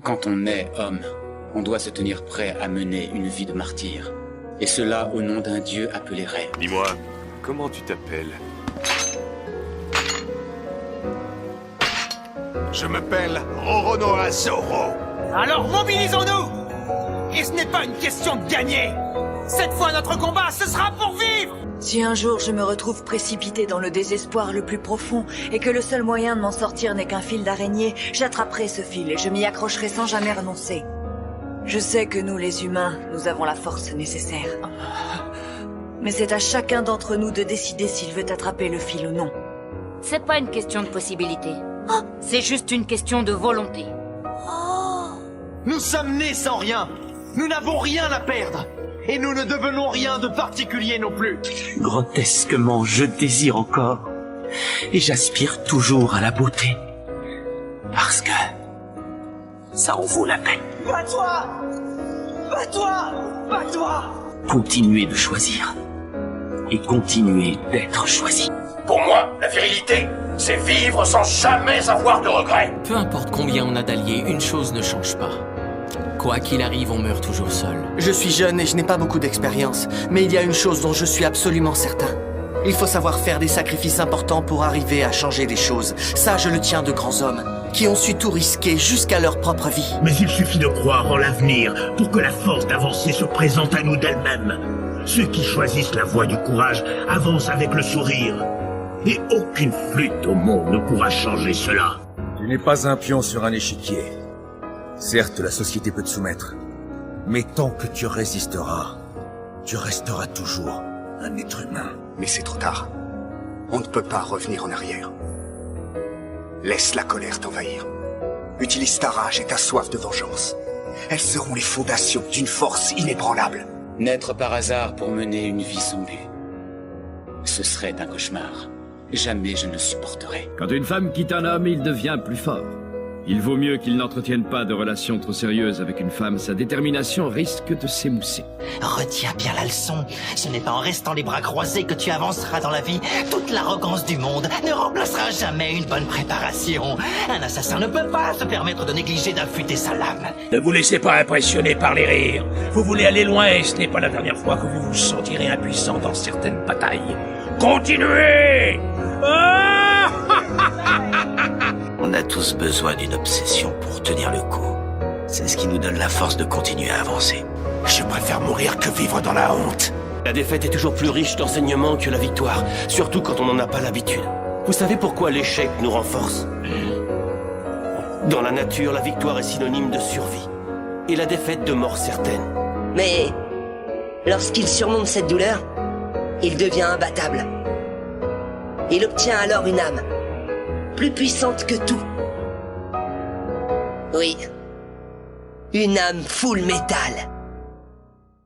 Quand on est homme, on doit se tenir prêt à mener une vie de martyr. Et cela au nom d'un dieu appelé Ré. Dis-moi, comment tu t'appelles? Je m'appelle Roronoa Zoro. Alors mobilisons-nous! Et ce n'est pas une question de gagner! Cette fois, notre combat, ce sera pour vivre! Si un jour je me retrouve précipité dans le désespoir le plus profond et que le seul moyen de m'en sortir n'est qu'un fil d'araignée, j'attraperai ce fil et je m'y accrocherai sans jamais renoncer. Je sais que nous, les humains, nous avons la force nécessaire. Mais c'est à chacun d'entre nous de décider s'il veut attraper le fil ou non. C'est pas une question de possibilité. C'est juste une question de volonté. Nous sommes nés sans rien! Nous n'avons rien à perdre! Et nous ne devenons rien de particulier non plus! Grotesquement, je désire encore. Et j'aspire toujours à la beauté. Parce que ça en vaut la peine. Bats-toi! Bats-toi! Bats-toi! Continuez de choisir. Et continuez d'être choisi. Pour moi, la virilité, c'est vivre sans jamais avoir de regrets. Peu importe combien on a d'alliés, une chose ne change pas. Quoi qu'il arrive, on meurt toujours seul. Je suis jeune et je n'ai pas beaucoup d'expérience, mais il y a une chose dont je suis absolument certain. Il faut savoir faire des sacrifices importants pour arriver à changer les choses. Ça, je le tiens de grands hommes, qui ont su tout risquer jusqu'à leur propre vie. Mais il suffit de croire en l'avenir pour que la force d'avancer se présente à nous d'elle-même. Ceux qui choisissent la voie du courage avancent avec le sourire. Et aucune flûte au monde ne pourra changer cela. Tu n'es pas un pion sur un échiquier. Certes, la société peut te soumettre. Mais tant que tu résisteras, tu resteras toujours un être humain. Mais c'est trop tard. On ne peut pas revenir en arrière. Laisse la colère t'envahir. Utilise ta rage et ta soif de vengeance. Elles seront les fondations d'une force inébranlable. Naître par hasard pour mener une vie sans but. Ce serait un cauchemar. Jamais je ne supporterai. Quand une femme quitte un homme, il devient plus fort. Il vaut mieux qu'il n'entretienne pas de relations trop sérieuses avec une femme. Sa détermination risque de s'émousser. Retiens bien la leçon. Ce n'est pas en restant les bras croisés que tu avanceras dans la vie. Toute l'arrogance du monde ne remplacera jamais une bonne préparation. Un assassin ne peut pas se permettre de négliger d'affûter sa lame. Ne vous laissez pas impressionner par les rires. Vous voulez aller loin et ce n'est pas la dernière fois que vous vous sentirez impuissant dans certaines batailles. Continuez! On a tous besoin d'une obsession pour tenir le coup. C'est ce qui nous donne la force de continuer à avancer. Je préfère mourir que vivre dans la honte. La défaite est toujours plus riche d'enseignements que la victoire, surtout quand on n'en a pas l'habitude. Vous savez pourquoi l'échec nous renforce? Dans la nature, la victoire est synonyme de survie, et la défaite de mort certaine. Mais lorsqu'il surmonte cette douleur, il devient imbattable. Il obtient alors une âme, plus puissante que tout. Oui, une âme full métal.